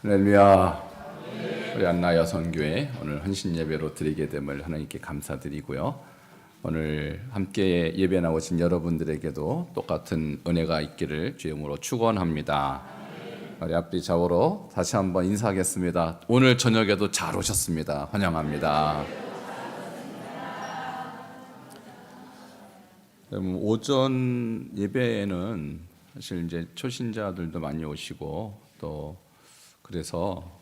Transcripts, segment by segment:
할렐루야. 우리 안나 여성교회 오늘 헌신 예배로 드리게 됨을 하나님께 감사드리고요. 오늘 함께 예배 나오신 여러분들에게도 똑같은 은혜가 있기를 주의 이름으로 축원합니다. 우리 앞뒤 좌우로 다시 한번 인사하겠습니다. 오늘 저녁에도 잘 오셨습니다. 환영합니다. 오전 예배에는 사실 이제 초신자들도 많이 오시고 또 그래서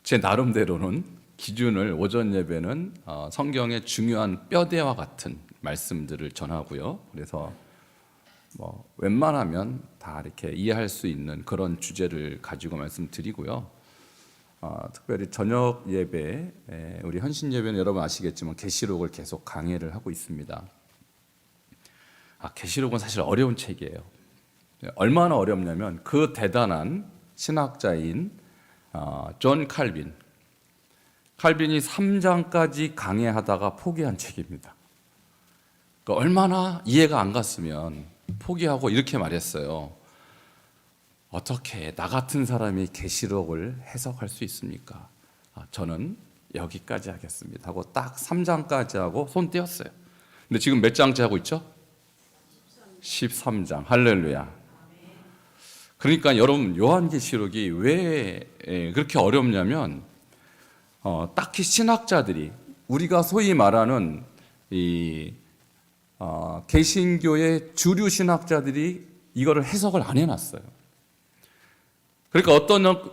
제 나름대로는 기준을 오전 예배는 성경의 중요한 뼈대와 같은 말씀들을 전하고요. 그래서 웬만하면 다 이렇게 이해할 수 있는 그런 주제를 가지고 말씀드리고요. 특별히 저녁 예배, 우리 헌신 예배는 여러분 아시겠지만 계시록을 계속 강해를 하고 있습니다. 계시록은 사실 어려운 책이에요. 얼마나 어렵냐면 그 대단한 신학자인 존 칼빈이 3장까지 강해하다가 포기한 책입니다. 그러니까 얼마나 이해가 안 갔으면 포기하고 이렇게 말했어요. 어떻게 나 같은 사람이 계시록을 해석할 수 있습니까? 저는 여기까지 하겠습니다 하고 딱 3장까지 하고 손 떼었어요. 근데 지금 몇 장째 하고 있죠? 13장. 할렐루야. 그러니까 여러분 요한계시록이 왜 그렇게 어렵냐면 딱히 신학자들이 우리가 소위 말하는 이 개신교의 주류 신학자들이 이거를 해석을 안 해놨어요. 그러니까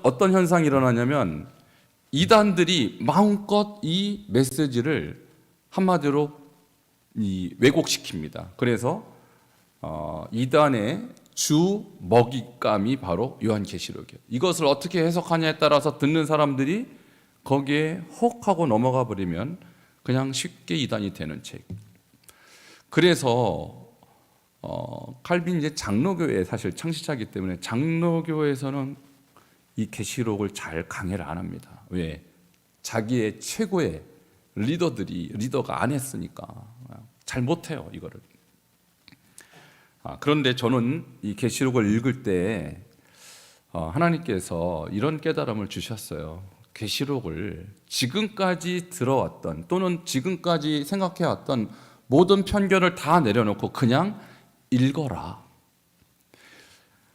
어떤 현상이 일어나냐면 이단들이 마음껏 이 메시지를 한마디로 왜곡시킵니다. 그래서 이단의 주 먹잇감이 바로 요한계시록이에요. 이것을 어떻게 해석하냐에 따라서 듣는 사람들이 거기에 혹하고 넘어가 버리면 그냥 쉽게 이단이 되는 책. 그래서 칼빈 이제 장로교회 사실 창시자이기 때문에 장로교회에서는 이 계시록을 잘 강해를 안 합니다. 왜? 자기의 최고의 리더가 안 했으니까 잘 못해요 이거를. 그런데 저는 이 계시록을 읽을 때 하나님께서 이런 깨달음을 주셨어요. 계시록을 지금까지 들어왔던 또는 지금까지 생각해왔던 모든 편견을 다 내려놓고 그냥 읽어라.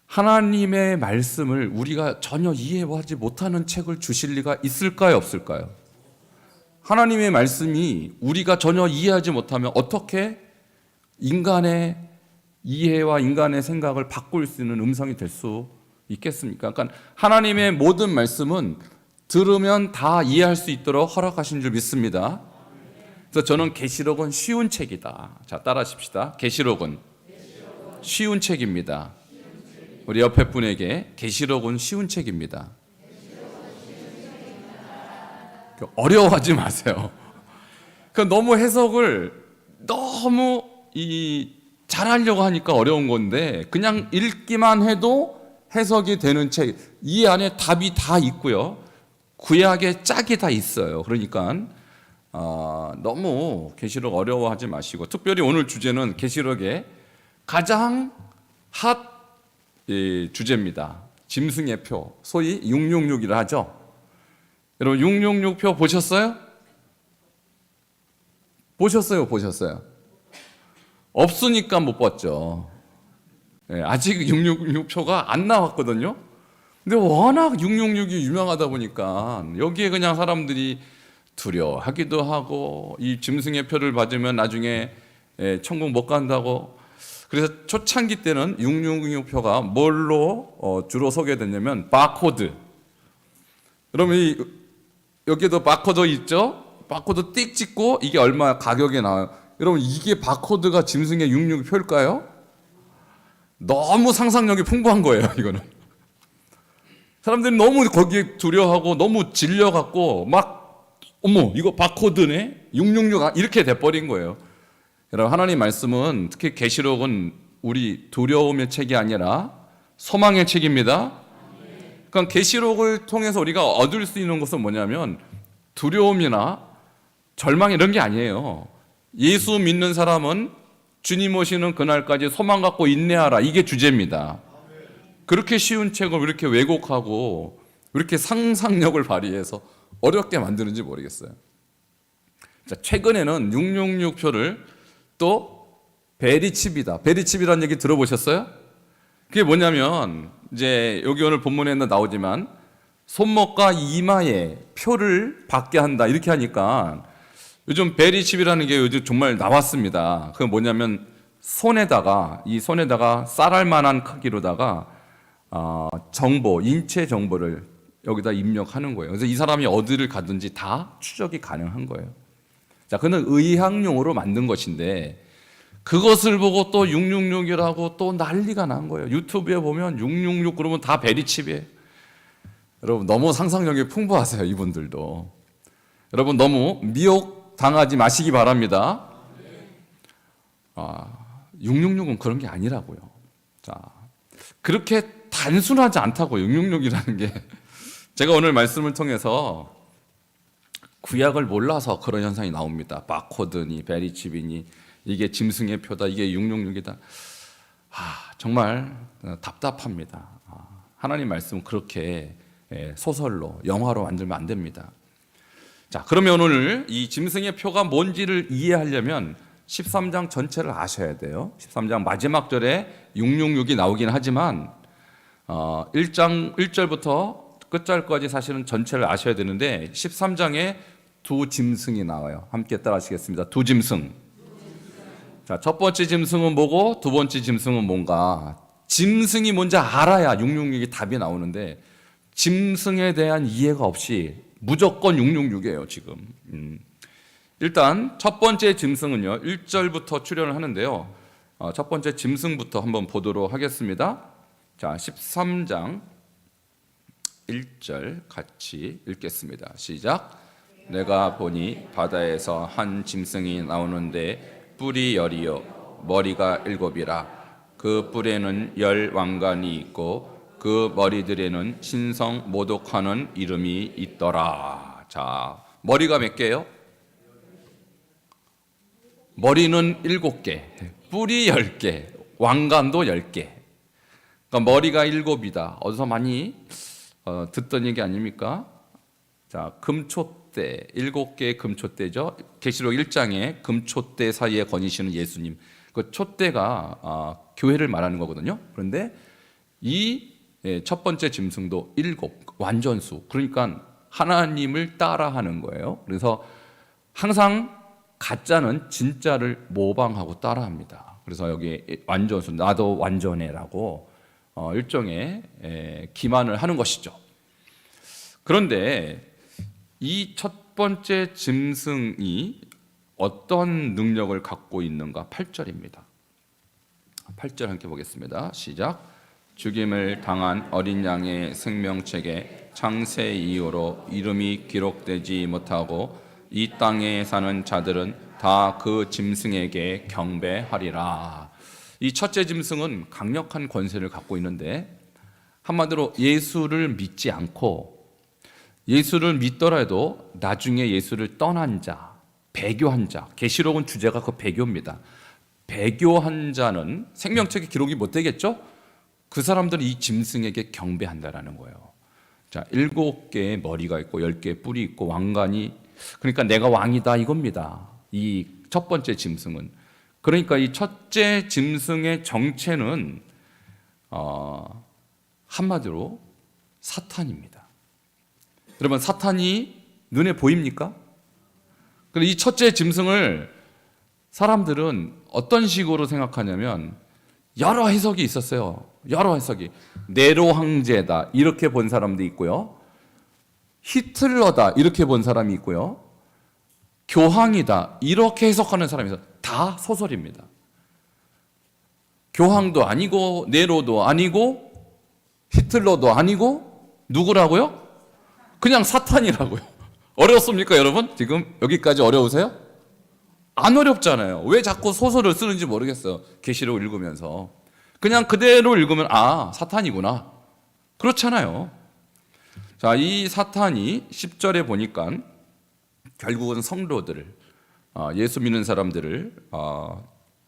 하나님의 말씀을 우리가 전혀 이해하지 못하는 책을 주실 리가 있을까요, 없을까요? 하나님의 말씀이 우리가 전혀 이해하지 못하면 어떻게 인간의 이해와 인간의 생각을 바꿀 수 있는 음성이 될 수 있겠습니까? 그러니까 하나님의 모든 말씀은 들으면 다 이해할 수 있도록 허락하신 줄 믿습니다. 그래서 저는 계시록은 쉬운 책이다. 자, 따라하십시다. 계시록은 쉬운 책입니다. 우리 옆에 분에게 계시록은 쉬운 책입니다. 어려워하지 마세요. 너무 해석을 너무 잘하려고 하니까 어려운 건데 그냥 읽기만 해도 해석이 되는 책, 이 안에 답이 다 있고요. 구약의 짝이 다 있어요. 그러니까 너무 계시록 어려워하지 마시고, 특별히 오늘 주제는 계시록의 가장 핫 주제입니다. 짐승의 표, 소위 666이라 하죠. 여러분 666표 보셨어요? 보셨어요? 없으니까 못 봤죠. 아직 666표가 안 나왔거든요. 근데 워낙 666이 유명하다 보니까 여기에 그냥 사람들이 두려워하기도 하고 이 짐승의 표를 받으면 나중에 천국 못 간다고. 그래서 초창기 때는 666표가 뭘로 주로 소개됐냐면 바코드. 여러분 여기에도 바코드 있죠? 바코드 띡 찍고 이게 얼마 가격이 나와요. 여러분 이게 바코드가 짐승의 666표일까요? 너무 상상력이 풍부한 거예요. 이거는 사람들이 너무 거기에 두려워하고 너무 질려갖고 막 어머 이거 바코드네 666 이렇게 돼버린 거예요. 여러분 하나님 말씀은 특히 계시록은 우리 두려움의 책이 아니라 소망의 책입니다. 그러니까 계시록을 통해서 우리가 얻을 수 있는 것은 뭐냐면 두려움이나 절망 이런 게 아니에요. 예수 믿는 사람은 주님 오시는 그날까지 소망 갖고 인내하라. 이게 주제입니다. 그렇게 쉬운 책을 왜 이렇게 왜곡하고 왜 이렇게 상상력을 발휘해서 어렵게 만드는지 모르겠어요. 자, 최근에는 666표를 또 베리칩이다. 베리칩이라는 얘기 들어보셨어요? 그게 뭐냐면 이제 여기 오늘 본문에는 나오지만 손목과 이마에 표를 받게 한다 이렇게 하니까 요즘 베리칩이라는 게 요즘 정말 나왔습니다. 그게 뭐냐면 손에다가 쌀알 만한 크기로다가 정보, 인체 정보를 여기다 입력하는 거예요. 그래서 이 사람이 어디를 가든지 다 추적이 가능한 거예요. 자, 그는 의학용으로 만든 것인데 그것을 보고 또 666이라고 또 난리가 난 거예요. 유튜브에 보면 666 그러면 다 베리칩이에요. 여러분 너무 상상력이 풍부하세요, 이분들도. 여러분 너무 미혹 당하지 마시기 바랍니다. 666은 그런 게 아니라고요. 자, 그렇게 단순하지 않다고요. 666이라는 게 제가 오늘 말씀을 통해서 구약을 몰라서 그런 현상이 나옵니다. 바코드니 베리칩이니 이게 짐승의 표다, 이게 666이다. 정말 답답합니다. 하나님 말씀은 그렇게 소설로, 영화로 만들면 안 됩니다. 자, 그러면 오늘 이 짐승의 표가 뭔지를 이해하려면 13장 전체를 아셔야 돼요. 13장 마지막 절에 666이 나오긴 하지만 1장 1절부터 끝절까지 사실은 전체를 아셔야 되는데 13장에 두 짐승이 나와요. 함께 따라 하시겠습니다. 두 짐승. 자, 첫 번째 짐승은 뭐고 두 번째 짐승은 뭔가. 짐승이 뭔지 알아야 666이 답이 나오는데 짐승에 대한 이해가 없이 무조건 666이에요 지금. 일단 첫 번째 짐승은요 1절부터 출현을 하는데요. 첫 번째 짐승부터 한번 보도록 하겠습니다. 자, 13장 1절 같이 읽겠습니다. 시작. 내가 보니 바다에서 한 짐승이 나오는데 뿔이 10이요 머리가 7이라. 그 뿔에는 10 왕관이 있고 그 머리들에는 신성 모독하는 이름이 있더라. 자, 머리가 몇 개요? 머리는 7개, 뿔이 10개, 왕관도 10개. 그러니까 머리가 7이다. 어디서 많이 듣던 얘기 아닙니까? 자, 금촛대, 7개의 금촛대죠. 계시록 1장에 금촛대 사이에 거니시는 예수님. 그 촛대가 교회를 말하는 거거든요. 그런데 이 첫 번째 짐승도 7, 완전수. 그러니까 하나님을 따라하는 거예요. 그래서 항상 가짜는 진짜를 모방하고 따라합니다. 그래서 여기 완전수, 나도 완전해라고 일종의 기만을 하는 것이죠. 그런데 이 첫 번째 짐승이 어떤 능력을 갖고 있는가? 8절입니다. 8절 함께 보겠습니다. 시작. 죽임을 당한 어린 양의 생명책에 창세 이후로 이름이 기록되지 못하고 이 땅에 사는 자들은 다 그 짐승에게 경배하리라. 이 첫째 짐승은 강력한 권세를 갖고 있는데 한마디로 예수를 믿지 않고 예수를 믿더라도 나중에 예수를 떠난 자, 배교한 자, 계시록은 주제가 그 배교입니다. 배교한 자는 생명책에 기록이 못 되겠죠? 그 사람들은 이 짐승에게 경배한다라는 거예요. 자, 7개의 머리가 있고 10개의 뿔이 있고 왕관이, 그러니까 내가 왕이다 이겁니다. 이 첫 번째 짐승은. 그러니까 이 첫째 짐승의 정체는 한마디로 사탄입니다. 여러분, 사탄이 눈에 보입니까? 그런데 이 첫째 짐승을 사람들은 어떤 식으로 생각하냐면 여러 해석이 있었어요. 여러 해석이. 네로 황제다 이렇게 본 사람도 있고요. 히틀러다 이렇게 본 사람이 있고요. 교황이다 이렇게 해석하는 사람이 있어요. 다 소설입니다. 교황도 아니고 네로도 아니고 히틀러도 아니고 누구라고요? 그냥 사탄이라고요. 어렵습니까 여러분? 지금 여기까지 어려우세요? 안 어렵잖아요. 왜 자꾸 소설을 쓰는지 모르겠어요. 계시록 읽으면서 그냥 그대로 읽으면 사탄이구나. 그렇잖아요. 자, 이 사탄이 10절에 보니까 결국은 성도들을 예수 믿는 사람들을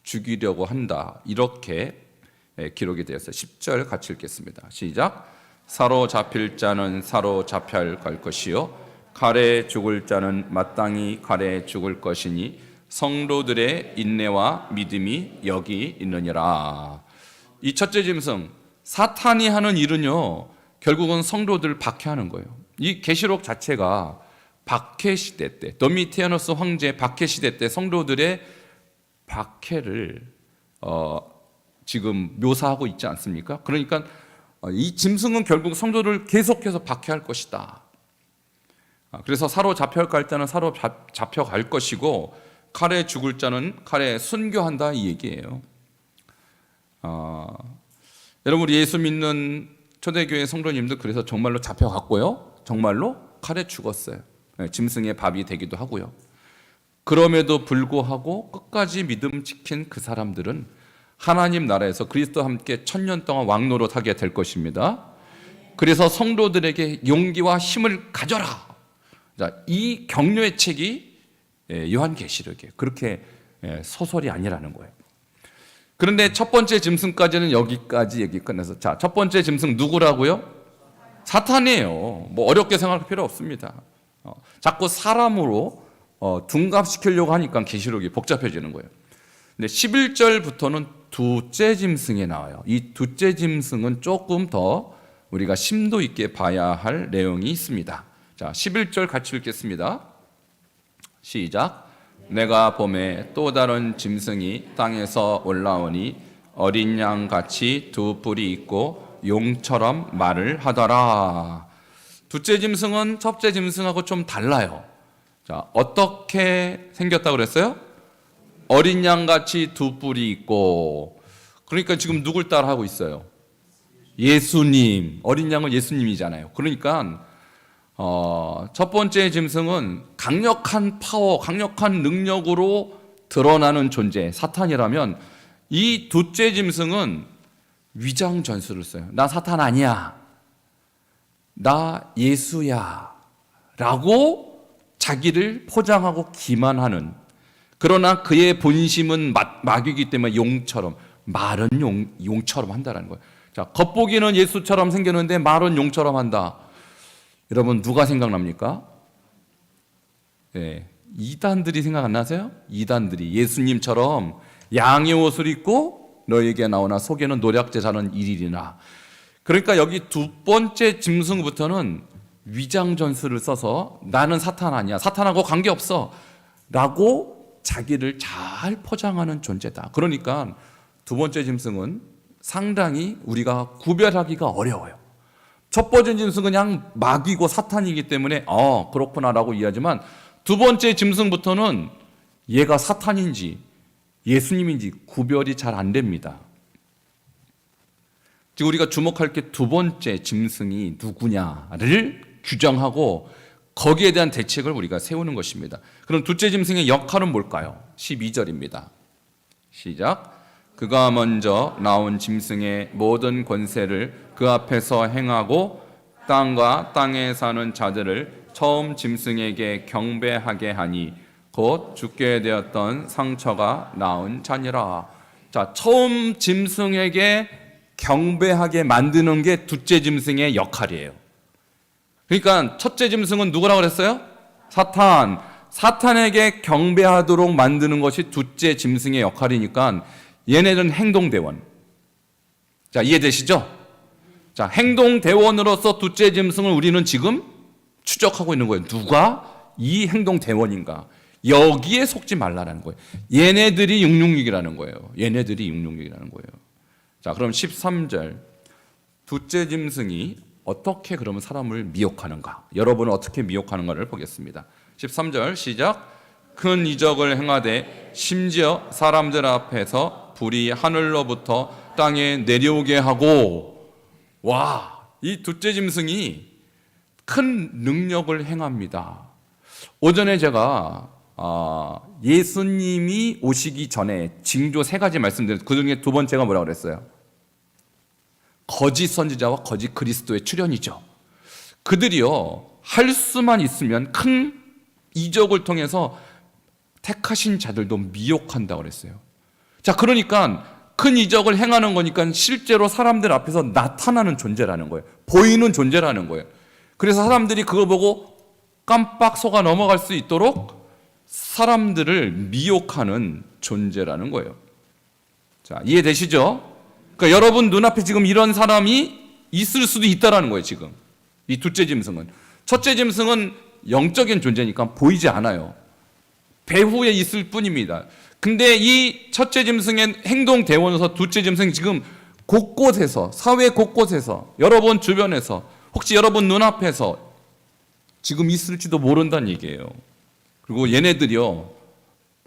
죽이려고 한다 이렇게 기록이 되었어요. 10절 같이 읽겠습니다. 시작. 사로잡힐 자는 사로잡혀 갈 것이요 칼에 죽을 자는 마땅히 칼에 죽을 것이니 성도들의 인내와 믿음이 여기 있느니라. 이 첫째 짐승, 사탄이 하는 일은요 결국은 성도들을 박해하는 거예요. 이 계시록 자체가 박해 시대 때, 도미티아누스 황제 박해 시대 때 성도들의 박해를 지금 묘사하고 있지 않습니까? 그러니까 이 짐승은 결국 성도를 계속해서 박해할 것이다. 그래서 사로잡혀 갈 자는 사로잡혀 갈 것이고 칼에 죽을 자는 칼에 순교한다, 이 얘기예요. 여러분, 우리 예수 믿는 초대교회 성도님들 그래서 정말로 잡혀갔고요, 정말로 칼에 죽었어요. 짐승의 밥이 되기도 하고요. 그럼에도 불구하고 끝까지 믿음 지킨 그 사람들은 하나님 나라에서 그리스도와 함께 1000년 동안 왕노릇하게 될 것입니다. 그래서 성도들에게 용기와 힘을 가져라. 자, 이 격려의 책이 요한계시록이에요. 그렇게 소설이 아니라는 거예요. 그런데 첫 번째 짐승까지는 여기까지 얘기 끝내서, 자, 첫 번째 짐승 누구라고요? 사탄이에요. 뭐 어렵게 생각할 필요 없습니다. 자꾸 사람으로 둔갑시키려고 하니까 계시록이 복잡해지는 거예요. 근데 11절부터는 두째 짐승에 나와요. 이 두째 짐승은 조금 더 우리가 심도 있게 봐야 할 내용이 있습니다. 자, 11절 같이 읽겠습니다. 시작. 내가 봄에 또 다른 짐승이 땅에서 올라오니 어린 양 같이 두 뿔이 있고 용처럼 말을 하더라. 두째 짐승은 첫째 짐승하고 좀 달라요. 자, 어떻게 생겼다고 그랬어요? 어린 양 같이 두 뿔이 있고, 그러니까 지금 누굴 따라하고 있어요? 예수님. 어린 양은 예수님이잖아요. 그러니까 첫 번째 짐승은 강력한 파워, 강력한 능력으로 드러나는 존재, 사탄이라면, 이 두째 짐승은 위장 전술을 써요. 나 사탄 아니야, 나 예수야 라고 자기를 포장하고 기만하는, 그러나 그의 본심은 마귀이기 때문에 용처럼, 말은 용처럼 한다는 거예요. 자, 겉보기는 예수처럼 생겼는데 말은 용처럼 한다. 여러분, 누가 생각납니까? 이단들이 생각 안 나세요? 이단들이 예수님처럼 양의 옷을 입고 너에게 나오나 속에는 노략제 자는 일일이나. 그러니까 여기 두 번째 짐승부터는 위장 전술을 써서 나는 사탄 아니야, 사탄하고 관계없어 라고 자기를 잘 포장하는 존재다. 그러니까 두 번째 짐승은 상당히 우리가 구별하기가 어려워요. 첫 번째 짐승은 그냥 마귀고 사탄이기 때문에 그렇구나라고 이해하지만, 두 번째 짐승부터는 얘가 사탄인지 예수님인지 구별이 잘 안 됩니다. 지금 우리가 주목할 게 두 번째 짐승이 누구냐를 규정하고 거기에 대한 대책을 우리가 세우는 것입니다. 그럼 둘째 짐승의 역할은 뭘까요? 12절입니다. 시작. 그가 먼저 나온 짐승의 모든 권세를 그 앞에서 행하고 땅과 땅에 사는 자들을 처음 짐승에게 경배하게 하니 곧 죽게 되었던 상처가 나은 자니라. 자, 처음 짐승에게 경배하게 만드는 게 둘째 짐승의 역할이에요. 그러니까 첫째 짐승은 누구라고 그랬어요? 사탄. 사탄에게 경배하도록 만드는 것이 둘째 짐승의 역할이니까 얘네는 행동대원. 자, 이해되시죠? 자, 행동대원으로서 둘째 짐승을 우리는 지금 추적하고 있는 거예요. 누가 이 행동대원인가? 여기에 속지 말라는 거예요. 얘네들이 666이라는 거예요. 얘네들이 666이라는 거예요. 자, 그럼 13절. 둘째 짐승이 어떻게 그러면 사람을 미혹하는가? 여러분은 어떻게 미혹하는가를 보겠습니다. 13절 시작. 큰 이적을 행하되 심지어 사람들 앞에서 불이 하늘로부터 땅에 내려오게 하고. 와, 이 둘째 짐승이 큰 능력을 행합니다. 오전에 제가 예수님이 오시기 전에 징조 3가지 말씀드렸는데 그 중에 두 번째가 뭐라고 그랬어요? 거짓 선지자와 거짓 그리스도의 출현이죠. 그들이요, 할 수만 있으면 큰 이적을 통해서 택하신 자들도 미혹한다고 그랬어요. 자, 그러니까 큰 이적을 행하는 거니까 실제로 사람들 앞에서 나타나는 존재라는 거예요. 보이는 존재라는 거예요. 그래서 사람들이 그거 보고 깜빡 속아 넘어갈 수 있도록 사람들을 미혹하는 존재라는 거예요. 자, 이해되시죠? 그러니까 여러분 눈앞에 지금 이런 사람이 있을 수도 있다라는 거예요, 지금. 이 둘째 짐승은. 첫째 짐승은 영적인 존재니까 보이지 않아요. 배후에 있을 뿐입니다. 근데 이 첫째 짐승의 행동 대원에서 둘째 짐승이 지금 곳곳에서, 사회 곳곳에서, 여러분 주변에서, 혹시 여러분 눈앞에서 지금 있을지도 모른다는 얘기예요. 그리고 얘네들이요,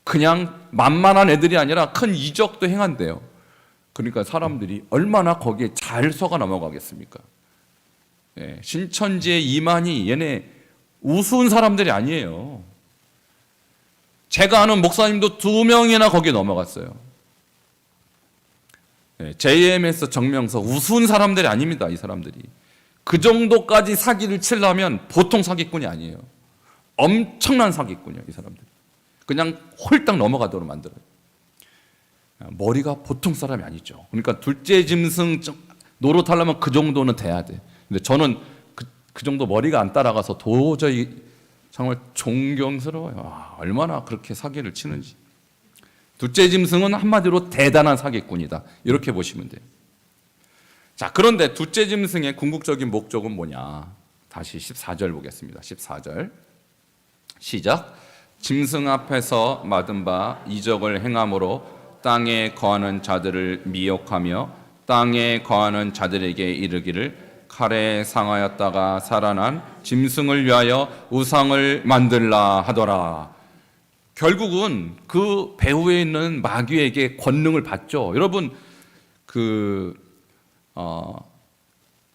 그냥 만만한 애들이 아니라 큰 이적도 행한대요. 그러니까 사람들이 얼마나 거기에 잘 속아 넘어가겠습니까? 예, 신천지의 이만희, 얘네 우스운 사람들이 아니에요. 제가 아는 목사님도 2명이나 거기에 넘어갔어요. 예, JMS 정명서 우스운 사람들이 아닙니다, 이 사람들이. 그 정도까지 사기를 치려면 보통 사기꾼이 아니에요. 엄청난 사기꾼이에요, 이 사람들. 그냥 홀딱 넘어가도록 만들어요. 머리가 보통 사람이 아니죠. 그러니까 둘째 짐승 노릇하려면 그 정도는 돼야 돼. 근데 저는 그 정도 머리가 안 따라가서 도저히 정말 존경스러워요. 아, 얼마나 그렇게 사기를 치는지. 둘째 짐승은 한마디로 대단한 사기꾼이다, 이렇게 보시면 돼요. 자, 그런데 둘째 짐승의 궁극적인 목적은 뭐냐? 다시 14절 보겠습니다. 14절 시작. 짐승 앞에서 받은 바 이적을 행함으로 땅에 거하는 자들을 미혹하며 땅에 거하는 자들에게 이르기를 칼에 상하였다가 살아난 짐승을 위하여 우상을 만들라 하더라. 결국은 그 배후에 있는 마귀에게 권능을 받죠. 여러분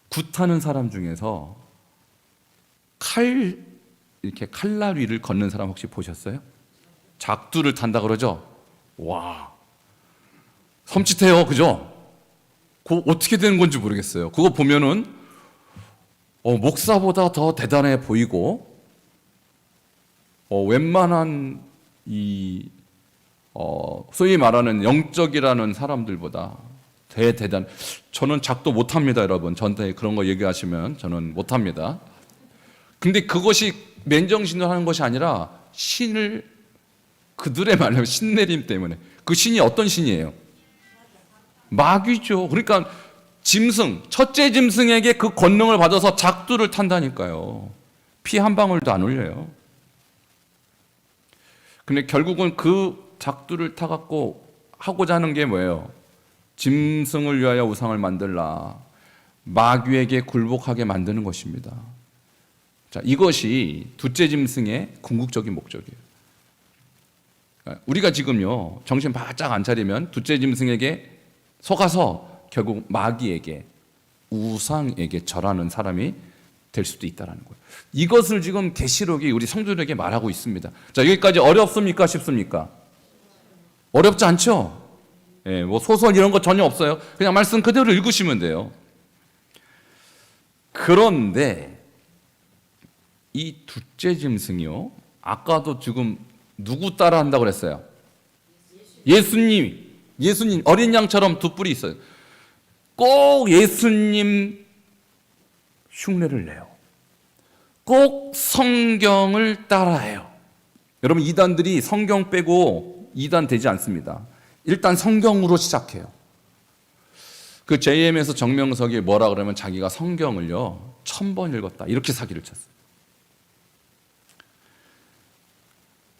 굿하는 사람 중에서 이렇게 칼날 위를 걷는 사람 혹시 보셨어요? 작두를 탄다 그러죠? 와, 섬찟해요, 그죠? 그거 어떻게 되는 건지 모르겠어요. 그거 보면은 목사보다 더 대단해 보이고, 웬만한 소위 말하는 영적이라는 사람들보다 대단. 저는 작두 못합니다, 여러분. 저한테 그런 거 얘기하시면 저는 못합니다. 근데 그것이 맨정신으로 하는 것이 아니라 신을, 그들의 말로 신내림 때문에. 그 신이 어떤 신이에요? 마귀죠. 그러니까 짐승, 첫째 짐승에게 그 권능을 받아서 작두를 탄다니까요. 피 한 방울도 안 흘려요. 근데 결국은 그 작두를 타갖고 하고자 하는 게 뭐예요? 짐승을 위하여 우상을 만들라. 마귀에게 굴복하게 만드는 것입니다. 자, 이것이 둘째 짐승의 궁극적인 목적이에요. 우리가 지금요, 정신 바짝 안 차리면 둘째 짐승에게 속아서 결국 마귀에게, 우상에게 절하는 사람이 될 수도 있다는 거예요. 이것을 지금 계시록이 우리 성도들에게 말하고 있습니다. 자, 여기까지 어렵습니까? 쉽습니까? 어렵지 않죠? 예, 뭐 소설 이런 거 전혀 없어요. 그냥 말씀 그대로 읽으시면 돼요. 그런데 이 둘째 짐승이요, 아까도 지금 누구 따라한다고 그랬어요? 예수님 어린 양처럼 두 뿔이 있어요. 꼭 예수님 흉내를 내요. 꼭 성경을 따라해요. 여러분, 이단들이 성경 빼고 이단 되지 않습니다. 일단 성경으로 시작해요. 그 JM에서 정명석이 뭐라 그러면 자기가 성경을요 1000번 읽었다, 이렇게 사기를 쳤어요.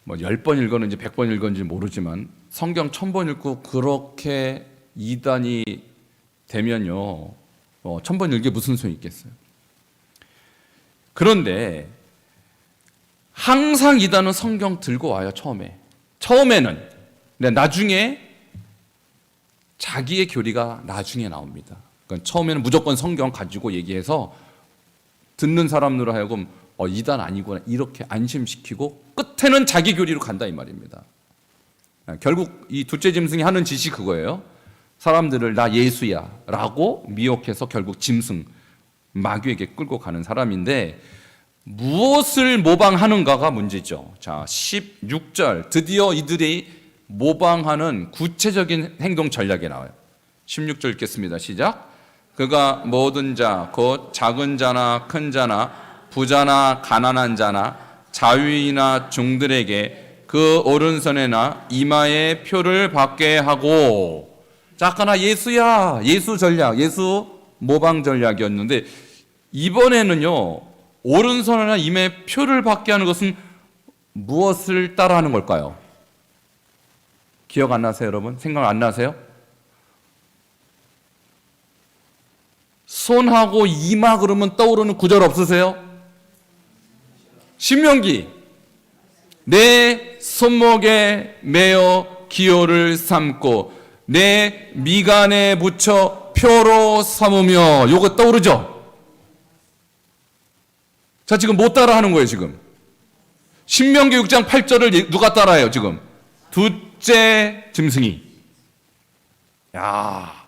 뭐 10번 읽었는지 100번 읽었는지 모르지만 성경 1000번 읽고 그렇게 이단이 되면요 1000번 읽게 무슨 소용이 있겠어요. 그런데 항상 이단은 성경 들고 와요. 처음에는. 근데 나중에 자기의 교리가 나중에 나옵니다. 그러니까 처음에는 무조건 성경 가지고 얘기해서 듣는 사람으로 하여금 이단 아니구나 이렇게 안심시키고 끝에는 자기 교리로 간다, 이 말입니다. 결국 이 둘째 짐승이 하는 짓이 그거예요. 사람들을 나 예수야 라고 미혹해서 결국 짐승, 마귀에게 끌고 가는 사람인데, 무엇을 모방하는가가 문제죠. 자, 16절 드디어 이들이 모방하는 구체적인 행동 전략이 나와요. 16절 읽겠습니다. 시작. 그가 모든 자, 곧 작은 자나 큰 자나 부자나 가난한 자나 자위나 종들에게 그 오른손에나 이마에 표를 받게 하고. 자, 아까나 예수야, 예수 전략, 예수 모방 전략이었는데 이번에는요, 오른손에나 이마에 표를 받게 하는 것은 무엇을 따라하는 걸까요? 기억 안 나세요, 여러분? 생각 안 나세요? 손하고 이마 그러면 떠오르는 구절 없으세요? 신명기. 내 손목에 매어 기호를 삼고 내 미간에 붙여 표로 삼으며. 요거 떠오르죠? 자, 지금 못 따라하는 거예요, 지금. 신명기 6장 8절을 누가 따라해요, 지금? 둘째 짐승이. 야,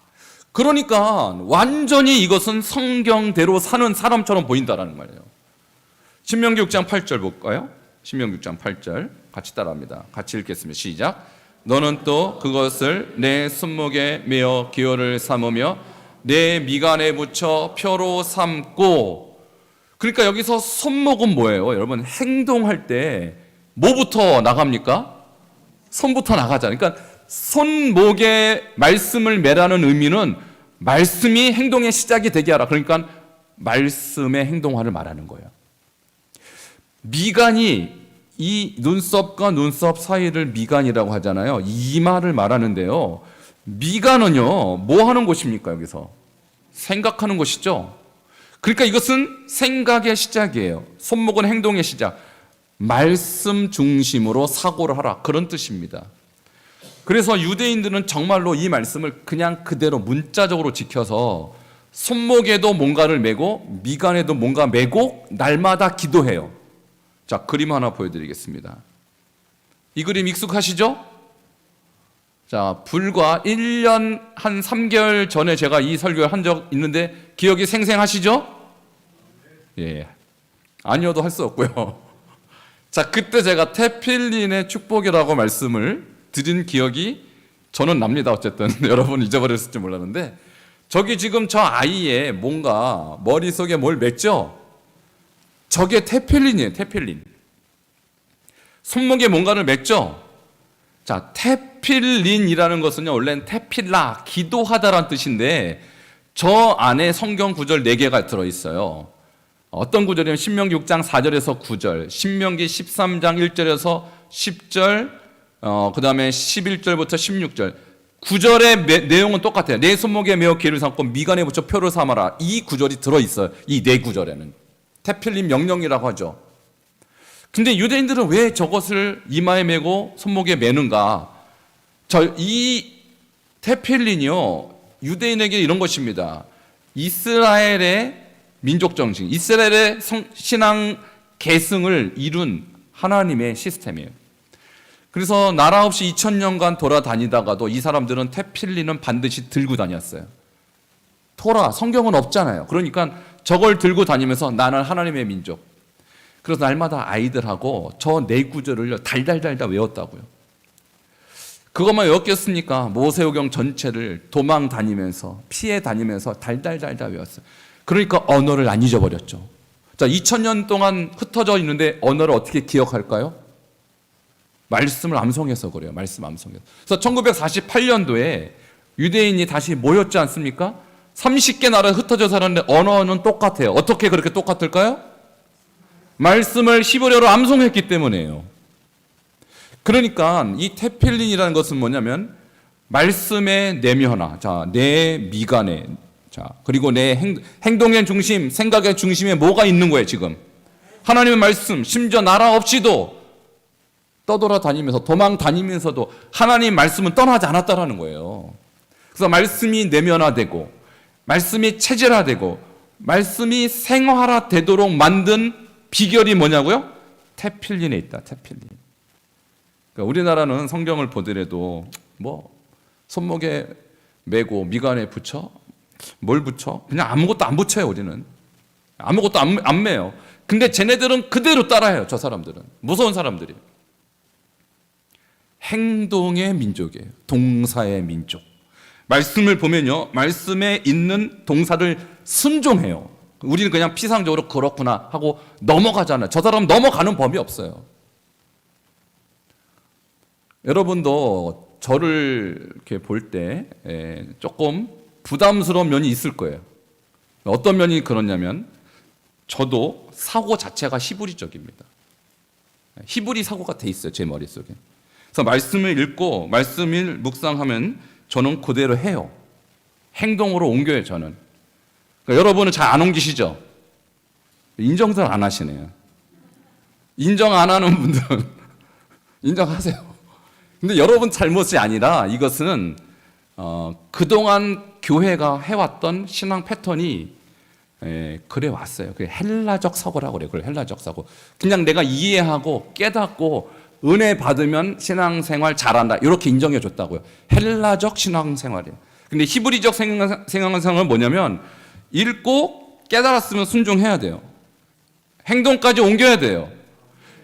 그러니까 완전히 이것은 성경대로 사는 사람처럼 보인다라는 말이에요. 신명기 6장 8절 볼까요? 신명기 6장 8절 같이 따라합니다. 같이 읽겠습니다. 시작. 너는 또 그것을 내 손목에 매어 기호를 삼으며 내 미간에 붙여 표로 삼고. 그러니까 여기서 손목은 뭐예요? 여러분, 행동할 때 뭐부터 나갑니까? 손부터 나가잖아요. 그러니까 손목에 말씀을 매라는 의미는 말씀이 행동의 시작이 되게 하라. 그러니까 말씀의 행동화를 말하는 거예요. 미간이, 이 눈썹과 눈썹 사이를 미간이라고 하잖아요. 이마를 말하는데요. 미간은요, 뭐 하는 곳입니까? 여기서 생각하는 곳이죠. 그러니까 이것은 생각의 시작이에요. 손목은 행동의 시작. 말씀 중심으로 사고를 하라, 그런 뜻입니다. 그래서 유대인들은 정말로 이 말씀을 그냥 그대로 문자적으로 지켜서 손목에도 뭔가를 메고 미간에도 뭔가 메고 날마다 기도해요. 자, 그림 하나 보여드리겠습니다. 이 그림 익숙하시죠? 자, 불과 1년 한 3개월 전에 제가 이 설교를 한 적 있는데 기억이 생생하시죠? 예, 아니어도 할 수 없고요. 자, 그때 제가 테필린의 축복이라고 말씀을 드린 기억이 저는 납니다. 어쨌든 여러분 잊어버렸을지 몰랐는데, 저기 지금 저 아이의 뭔가 머릿속에 뭘 맺죠? 저게 테필린이에요. 테필린. 손목에 뭔가를 맺죠? 자, 테필린이라는 것은요, 원래는 테필라, 기도하다라는 뜻인데 저 안에 성경 구절 4개가 들어있어요. 어떤 구절이냐면 신명기 6장 4절에서 9절, 신명기 13장 1절에서 10절, 그 다음에 11절부터 16절. 구절의 내용은 똑같아요. 내 손목에 매어 기호를 삼고 미간에 붙여 표를 삼아라. 이 구절이 들어있어요. 이 4구절에는. 테필린 명령이라고 하죠. 근데 유대인들은 왜 저것을 이마에 메고 손목에 매는가? 이 테필린이요, 유대인에게 이런 것입니다. 이스라엘의 민족 정신, 이스라엘의 신앙 계승을 이룬 하나님의 시스템이에요. 그래서 나라 없이 2000년간 돌아다니다가도 이 사람들은 테필린은 반드시 들고 다녔어요. 토라, 성경은 없잖아요. 그러니까 저걸 들고 다니면서 나는 하나님의 민족. 그래서 날마다 아이들하고 저 4구절을 달달달달 외웠다고요. 그것만 외웠겠습니까? 모세오경 전체를 도망 다니면서, 피해 다니면서 달달달달 외웠어요. 그러니까 언어를 안 잊어버렸죠. 자, 2000년 동안 흩어져 있는데 언어를 어떻게 기억할까요? 말씀을 암송해서 그래요. 말씀 암송해서. 그래서 1948년도에 유대인이 다시 모였지 않습니까? 30개 나라에 흩어져 살았는데 언어는 똑같아요. 어떻게 그렇게 똑같을까요? 말씀을 히브리어로 암송했기 때문이에요. 그러니까 이 테필린이라는 것은 뭐냐면 말씀의 내면화, 자, 내 미간에, 자, 그리고 내 행동의 중심, 생각의 중심에 뭐가 있는 거예요, 지금? 하나님의 말씀, 심지어 나라 없이도 떠돌아다니면서, 도망 다니면서도 하나님 말씀은 떠나지 않았다라는 거예요. 그래서 말씀이 내면화되고, 말씀이 체질화되고, 말씀이 생활화되도록 만든 비결이 뭐냐고요? 테필린에 있다, 테필린. 그러니까 우리나라는 성경을 보더라도 뭐 손목에 메고 미간에 붙여? 뭘 붙여? 그냥 아무것도 안 붙여요, 우리는. 아무것도 안 매요. 근데 쟤네들은 그대로 따라해요, 저 사람들은. 무서운 사람들이에요. 행동의 민족이에요. 동사의 민족. 말씀을 보면요, 말씀에 있는 동사를 순종해요. 우리는 그냥 피상적으로 그렇구나 하고 넘어가잖아요. 저 사람 넘어가는 법이 없어요. 여러분도 저를 이렇게 볼 때 조금 부담스러운 면이 있을 거예요. 어떤 면이 그러냐면, 저도 사고 자체가 히브리적입니다. 히브리 사고가 돼 있어요, 제 머릿속에. 그래서 말씀을 읽고 말씀을 묵상하면 저는 그대로 해요. 행동으로 옮겨요, 저는. 그러니까 여러분은 잘 안 옮기시죠? 인정들 안 하시네요. 인정 안 하는 분들은 인정하세요. 근데 여러분 잘못이 아니라 이것은 그동안 교회가 해왔던 신앙 패턴이 그래 왔어요. 그 헬라적 사고라고 그래요. 그걸 헬라적 사고. 그냥 내가 이해하고 깨닫고 은혜 받으면 신앙생활 잘한다, 이렇게 인정해 줬다고요. 헬라적 신앙생활이에요. 근데 히브리적 신앙생활은 뭐냐면, 읽고 깨달았으면 순종해야 돼요. 행동까지 옮겨야 돼요.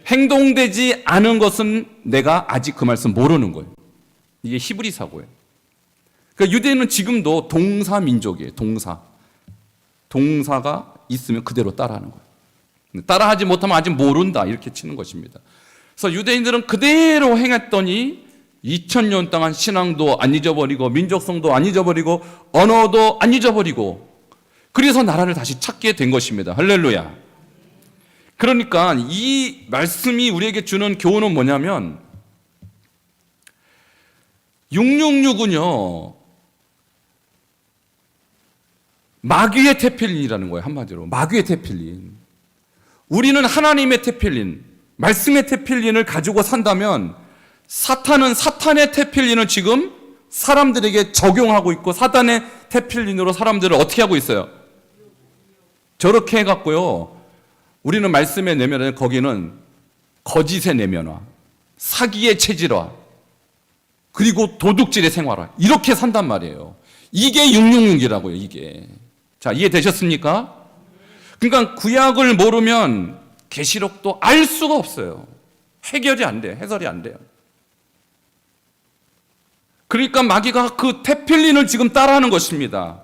행동되지 않은 것은 내가 아직 그 말씀 모르는 거예요. 이게 히브리 사고예요. 그러니까 유대인은 지금도 동사 민족이에요. 동사가 있으면 그대로 따라하는 거예요. 따라하지 못하면 아직 모른다, 이렇게 치는 것입니다. 그래서 유대인들은 그대로 행했더니 2000년 동안 신앙도 안 잊어버리고 민족성도 안 잊어버리고 언어도 안 잊어버리고, 그래서 나라를 다시 찾게 된 것입니다. 할렐루야. 그러니까 이 말씀이 우리에게 주는 교훈은 뭐냐면, 666은요 마귀의 테필린이라는 거예요. 한마디로 마귀의 테필린. 우리는 하나님의 테필린, 말씀의 테필린을 가지고 산다면, 사탄은 사탄의 테필린을 지금 사람들에게 적용하고 있고, 사탄의 테필린으로 사람들을 어떻게 하고 있어요? 저렇게 해갖고요, 우리는 말씀의 내면에, 거기는 거짓의 내면화, 사기의 체질화, 그리고 도둑질의 생활화, 이렇게 산단 말이에요. 이게 666이라고요, 이게. 자, 이해되셨습니까? 그러니까 구약을 모르면 계시록도 알 수가 없어요. 해결이 안 돼요. 해설이 안 돼요. 그러니까 마귀가 그 테필린을 지금 따라하는 것입니다.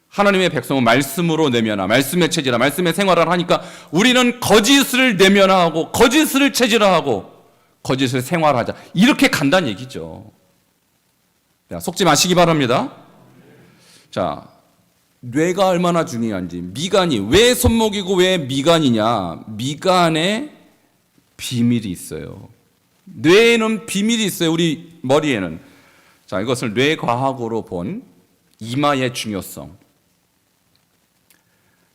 하나님의 백성은 말씀으로 내면화, 말씀의 체질화, 말씀의 생활을 하니까 우리는 거짓을 내면화하고 거짓을 체질화하고 거짓을 생활하자, 이렇게 간다는 얘기죠. 자, 속지 마시기 바랍니다. 자, 뇌가 얼마나 중요한지. 미간이 왜 손목이고 왜 미간이냐? 미간에 비밀이 있어요. 뇌에는 비밀이 있어요. 우리 머리에는. 자, 이것을 뇌과학으로 본 이마의 중요성.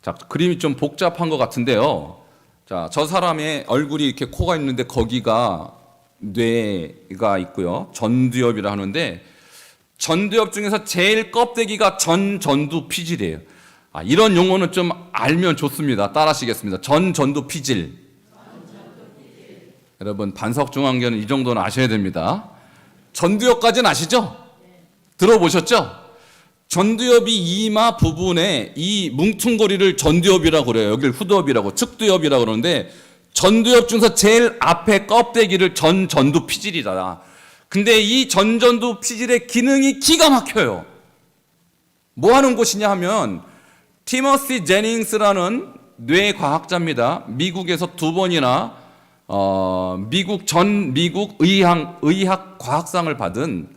자, 그림이 좀 복잡한 것 같은데요. 자, 저 사람의 얼굴이 이렇게 코가 있는데 거기가 뇌가 있고요. 전두엽이라 하는데, 전두엽 중에서 제일 껍데기가 전두 피질이에요. 이런 용어는 좀 알면 좋습니다. 따라하시겠습니다. 전두 피질. 여러분, 반석중앙교는 이 정도는 아셔야 됩니다. 전두엽까지는 아시죠? 들어보셨죠? 전두엽이 이마 부분에 이 뭉퉁거리를 전두엽이라고 그래요. 여기를 후두엽이라고, 측두엽이라고 그러는데, 전두엽 중에서 제일 앞에 껍데기를 전두 피질이다. 근데 이 전두 피질의 기능이 기가 막혀요. 뭐 하는 곳이냐 하면, 티머시 제닝스라는 뇌과학자입니다. 미국에서 2번이나 미국 의학 과학상을 받은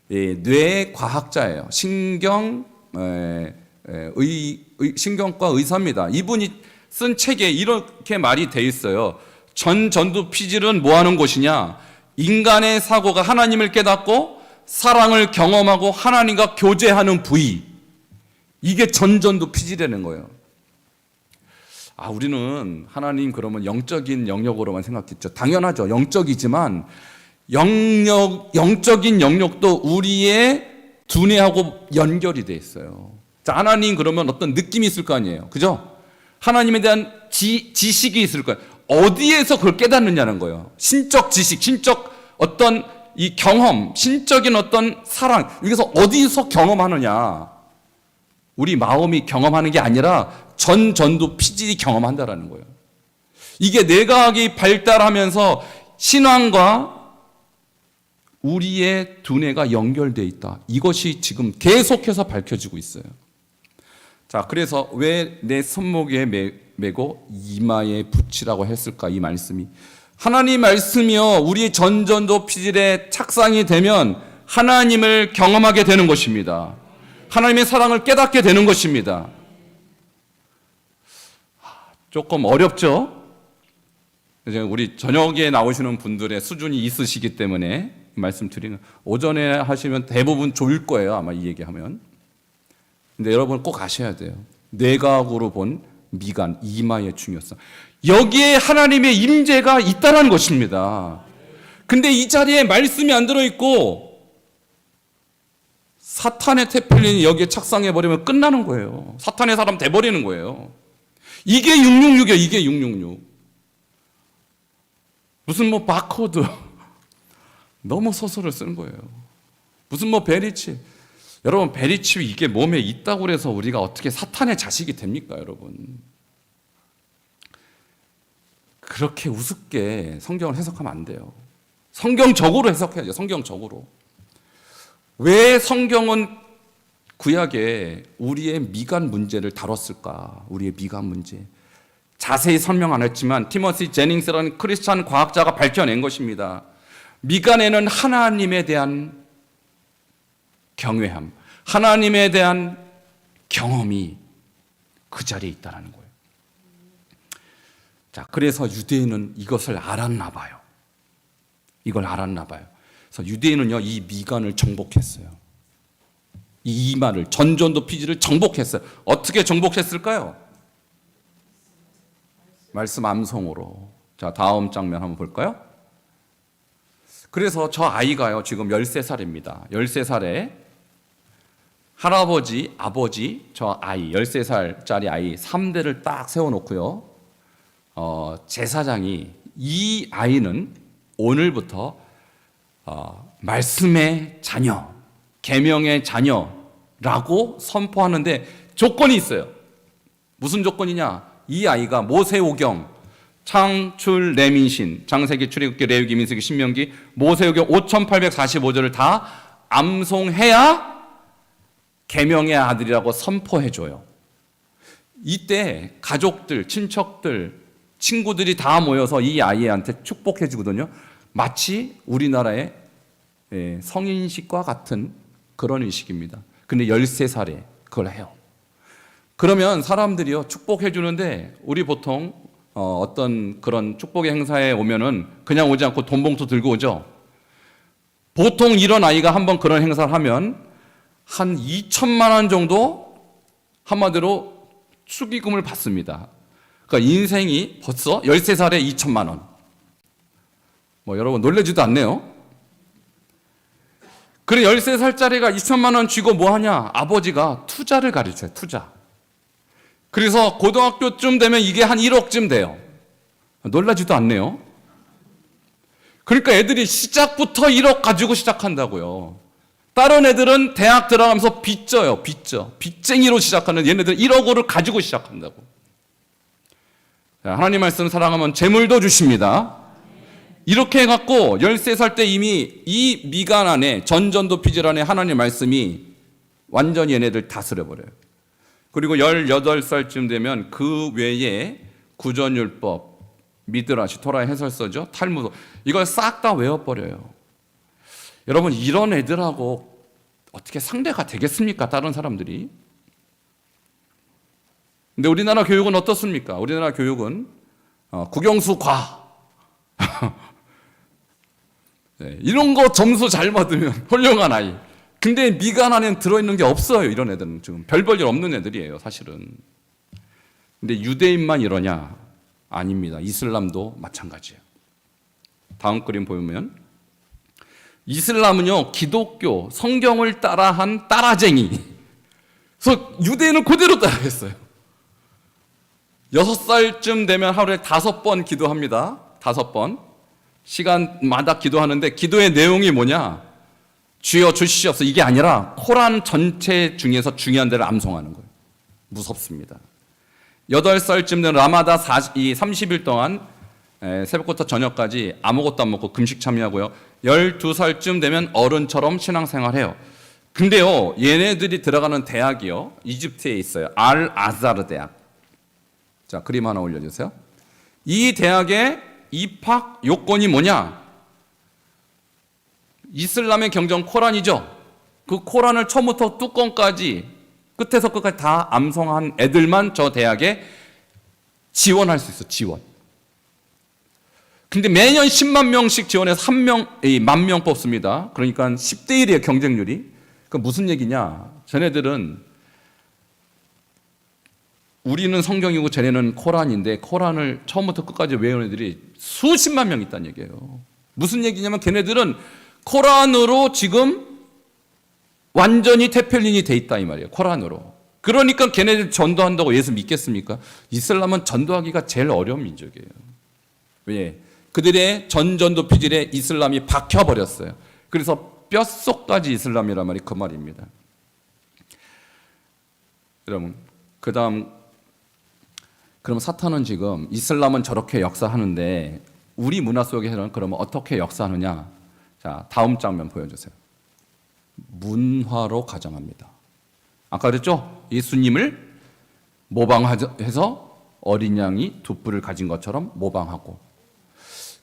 뇌과학자예요. 신경과 의사입니다. 이분이 쓴 책에 이렇게 말이 돼 있어요. 전두 피질은 뭐 하는 곳이냐? 인간의 사고가 하나님을 깨닫고 사랑을 경험하고 하나님과 교제하는 부위, 이게 전두 피질이라는 거예요. 우리는 하나님 그러면 영적인 영역으로만 생각했죠. 당연하죠. 영적이지만 영적인 영역도 우리의 두뇌하고 연결이 돼 있어요. 자, 하나님 그러면 어떤 느낌이 있을 거 아니에요. 그죠? 하나님에 대한 지식이 있을 거예요. 어디에서 그걸 깨닫느냐는 거예요. 신적 지식, 신적 어떤 이 경험, 신적인 어떤 사랑, 여기서 어디서 경험하느냐. 우리 마음이 경험하는 게 아니라 전두 피질이 경험한다라는 거예요. 이게 뇌과학이 발달하면서 신앙과 우리의 두뇌가 연결되어 있다. 이것이 지금 계속해서 밝혀지고 있어요. 자, 그래서 왜 내 손목에 메고 이마에 붙이라고 했을까? 이 말씀이. 하나님 말씀이요, 우리 전전도 피질에 착상이 되면 하나님을 경험하게 되는 것입니다. 하나님의 사랑을 깨닫게 되는 것입니다. 조금 어렵죠? 이제 우리 저녁에 나오시는 분들의 수준이 있으시기 때문에 말씀드리는, 오전에 하시면 대부분 좋을 거예요, 아마 이 얘기하면. 근데 여러분 꼭 아셔야 돼요. 내각으로 본 미간, 이마의 중요성. 여기에 하나님의 임재가 있다는 것입니다. 근데 이 자리에 말씀이 안 들어있고 사탄의 테펠린이 여기에 착상해버리면 끝나는 거예요. 사탄의 사람 돼버리는 거예요. 이게 666이에요. 이게 666. 무슨 뭐 바코드 너무 소설을 쓰는 거예요. 무슨 뭐 베리치. 여러분, 베리치 이게 몸에 있다고 그래서 우리가 어떻게 사탄의 자식이 됩니까, 여러분? 그렇게 우습게 성경을 해석하면 안 돼요. 성경적으로 해석해야죠. 성경적으로. 왜 성경은 구약에 우리의 미간 문제를 다뤘을까? 우리의 미간 문제. 자세히 설명 안 했지만 티머시 제닝스라는 크리스찬 과학자가 밝혀낸 것입니다. 미간에는 하나님에 대한 경외함, 하나님에 대한 경험이 그 자리에 있다는 거예요. 자, 그래서 유대인은 이것을 알았나 봐요. 이걸 알았나 봐요. 그래서 유대인은요, 이 미간을 정복했어요. 이 이마를, 전전도 피지를 정복했어요. 어떻게 정복했을까요? 말씀 암송으로. 자, 다음 장면 한번 볼까요? 그래서 저 아이가요, 지금 13살입니다. 13살에 할아버지, 아버지, 저 아이, 13살짜리 아이 3대를 딱 세워놓고요. 제사장이 이 아이는 오늘부터 말씀의 자녀, 계명의 자녀라고 선포하는데 조건이 있어요. 무슨 조건이냐? 이 아이가 모세오경, 창출, 레민신, 창세기, 출애굽기, 레위기, 민수기, 신명기, 모세오경 5845절을 다 암송해야 계명의 아들이라고 선포해줘요. 이때 가족들, 친척들, 친구들이 다 모여서 이 아이한테 축복해주거든요. 마치 우리나라의 성인식과 같은 그런 의식입니다. 근데 13살에 그걸 해요. 그러면 사람들이요, 축복해주는데 우리 보통 어떤 그런 축복의 행사에 오면은 그냥 오지 않고 돈 봉투 들고 오죠. 보통 이런 아이가 한번 그런 행사를 하면 한 2천만 원 정도 한마디로 축의금을 받습니다. 그러니까 인생이 벌써 13살에 2천만 원. 뭐 여러분 놀라지도 않네요. 그래, 13살짜리가 2천만 원 쥐고 뭐 하냐? 아버지가 투자를 가르쳐요, 투자. 그래서 고등학교쯤 되면 이게 한 1억쯤 돼요. 놀라지도 않네요. 그러니까 애들이 시작부터 1억 가지고 시작한다고요. 다른 애들은 대학 들어가면서 빚져요, 빚져. 빚쟁이로 시작하는 얘네들은 1억을 가지고 시작한다고. 하나님 말씀 사랑하면 재물도 주십니다. 이렇게 해갖고 13살 때 이미 이 미간 안에, 전전도 피질 안에 하나님 말씀이 완전히 얘네들 다스려버려요. 그리고 18살쯤 되면 그 외에 구전율법, 미드라시, 토라의 해설서죠, 탈무드, 이걸 싹 다 외워버려요. 여러분, 이런 애들하고 어떻게 상대가 되겠습니까? 다른 사람들이. 근데 우리나라 교육은 어떻습니까? 우리나라 교육은 국영수 과 네, 이런 거 점수 잘 받으면 훌륭한 아이. 근데 미간 안에는 들어있는 게 없어요. 이런 애들은 지금 별 볼 일 없는 애들이에요, 사실은. 근데 유대인만 이러냐? 아닙니다. 이슬람도 마찬가지예요. 다음 그림 보면 이슬람은요, 기독교 성경을 따라한 따라쟁이. 그래서 유대인은 그대로 따라했어요. 6살쯤 되면 하루에 5번 기도합니다. 5번. 시간마다 기도하는데 기도의 내용이 뭐냐? 주여 주시옵소서, 이게 아니라 코란 전체 중에서 중요한 데를 암송하는 거예요. 무섭습니다. 8살쯤 된 라마다 30일 동안 새벽부터 저녁까지 아무것도 안 먹고 금식 참여하고요. 12살쯤 되면 어른처럼 신앙생활해요. 근데요, 얘네들이 들어가는 대학이요, 이집트에 있어요. 알 아자르 대학. 자, 그림 하나 올려주세요. 이 대학의 입학 요건이 뭐냐? 이슬람의 경전 코란이죠. 그 코란을 처음부터 뚜껑까지 끝에서 끝까지 다 암송한 애들만 저 대학에 지원할 수 있어. 지원. 근데 매년 10만 명씩 지원해서 10,000명 뽑습니다. 그러니까 10대 1이에요, 경쟁률이. 그 무슨 얘기냐? 쟤네들은 우리는 성경이고 쟤네는 코란인데 코란을 처음부터 끝까지 외우는 애들이 수십만 명 있다는 얘기예요. 무슨 얘기냐면 걔네들은 코란으로 지금 완전히 테펠린이 돼 있다 이 말이에요. 코란으로. 그러니까 걔네들 전도한다고 예수 믿겠습니까? 이슬람은 전도하기가 제일 어려운 민족이에요. 왜? 그들의 전전도 피질에 이슬람이 박혀버렸어요. 그래서 뼛속까지 이슬람이란 말이 그 말입니다. 여러분, 그 다음, 그럼 사탄은 지금 이슬람은 저렇게 역사하는데 우리 문화 속에서는 그러면 어떻게 역사하느냐? 자, 다음 장면 보여주세요. 문화로 가정합니다. 아까 그랬죠? 예수님을 모방해서 어린 양이 두 뿔을 가진 것처럼 모방하고.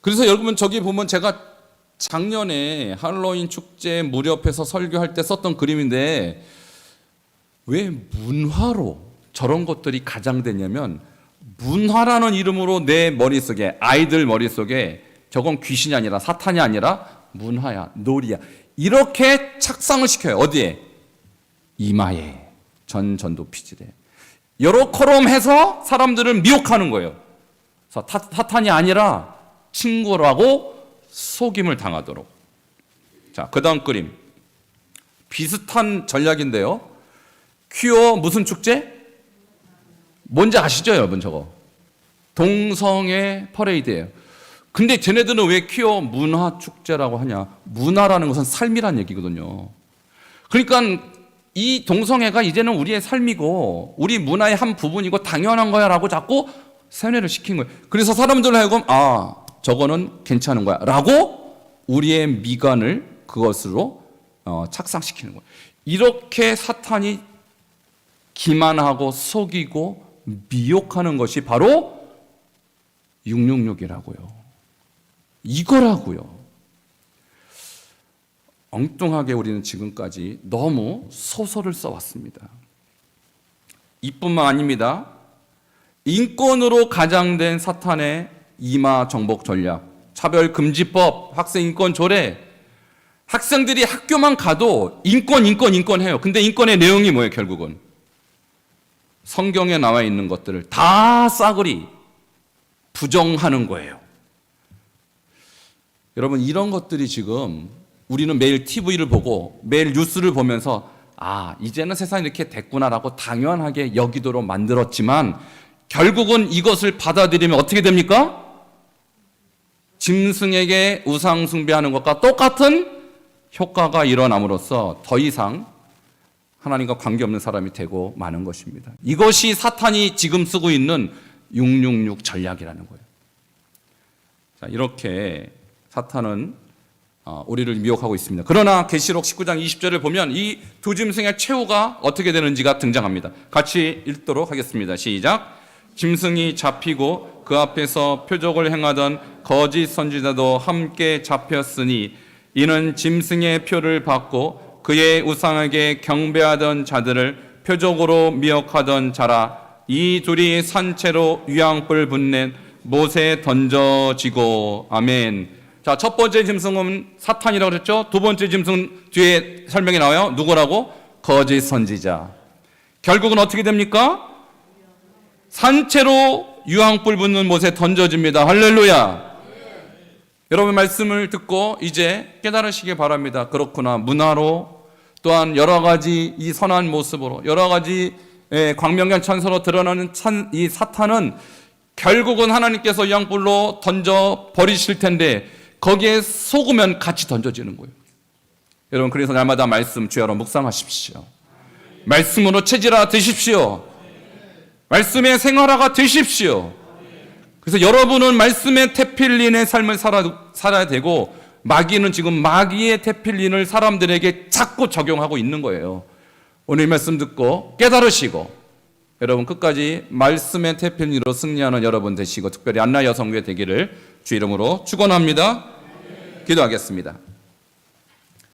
그래서 여러분, 저기 보면 제가 작년에 할로윈 축제 무렵에서 설교할 때 썼던 그림인데 왜 문화로 저런 것들이 가장되냐면, 문화라는 이름으로 내 머릿속에, 아이들 머릿속에 저건 귀신이 아니라 사탄이 아니라 문화야, 놀이야, 이렇게 착상을 시켜요. 어디에? 이마에, 전도 피질에. 요렇게럼 해서 사람들을 미혹하는 거예요. 사탄이 아니라 친구라고 속임을 당하도록. 자, 그 다음 그림. 비슷한 전략인데요. 퀴어 무슨 축제? 뭔지 아시죠, 여러분? 저거 동성애 퍼레이드예요. 근데 쟤네들은 왜 퀴어 문화 축제라고 하냐? 문화라는 것은 삶이란 얘기거든요. 그러니까 이 동성애가 이제는 우리의 삶이고 우리 문화의 한 부분이고 당연한 거야 라고 자꾸 세뇌를 시킨 거예요. 그래서 사람들 하여금 저거는 괜찮은 거야 라고 우리의 미간을 그것으로 착상시키는 거예요. 이렇게 사탄이 기만하고 속이고 미혹하는 것이 바로 666이라고요. 이거라고요. 엉뚱하게 우리는 지금까지 너무 소설을 써왔습니다. 이뿐만 아닙니다. 인권으로 가장된 사탄의 이마 정복 전략, 차별금지법, 학생인권 조례. 학생들이 학교만 가도 인권 해요. 근데 인권의 내용이 뭐예요, 결국은? 성경에 나와 있는 것들을 다 싸그리 부정하는 거예요. 여러분, 이런 것들이 지금 우리는 매일 TV를 보고 매일 뉴스를 보면서 이제는 세상이 이렇게 됐구나라고 당연하게 여기도록 만들었지만 결국은 이것을 받아들이면 어떻게 됩니까? 짐승에게 우상 숭배하는 것과 똑같은 효과가 일어남으로써 더 이상 하나님과 관계없는 사람이 되고 마는 것입니다. 이것이 사탄이 지금 쓰고 있는 666 전략이라는 거예요. 자, 이렇게 사탄은 우리를 미혹하고 있습니다. 그러나 계시록 19장 20절을 보면 이 두 짐승의 최후가 어떻게 되는지가 등장합니다. 같이 읽도록 하겠습니다. 시작. 짐승이 잡히고 그 앞에서 표적을 행하던 거짓 선지자도 함께 잡혔으니 이는 짐승의 표를 받고 그의 우상에게 경배하던 자들을 표적으로 미혹하던 자라. 이 둘이 산채로 유황불 분낸 못에 던져지고. 아멘. 자, 첫 번째 짐승은 사탄이라고 그랬죠. 두 번째 짐승 뒤에 설명이 나와요. 누구라고? 거짓 선지자. 결국은 어떻게 됩니까? 산채로 유황불 붙는 못에 던져집니다. 할렐루야. 여러분 말씀을 듣고 이제 깨달으시기 바랍니다. 그렇구나. 문화로 또한 여러 가지 이 선한 모습으로 여러 가지 광명한 찬사로 드러나는 이 사탄은 결국은 하나님께서 유황불로 던져 버리실 텐데 거기에 속으면 같이 던져지는 거예요. 여러분, 그래서 날마다 말씀 주야로 묵상하십시오. 말씀으로 체질화 되십시오. 말씀의 생활화가 되십시오. 그래서 여러분은 말씀의 테필린의 삶을 살아야 되고, 마귀는 지금 마귀의 테필린을 사람들에게 자꾸 적용하고 있는 거예요. 오늘 이 말씀 듣고 깨달으시고 여러분 끝까지 말씀의 테필린으로 승리하는 여러분 되시고, 특별히 안나 여성교회 되기를 주 이름으로 축원합니다. 기도하겠습니다.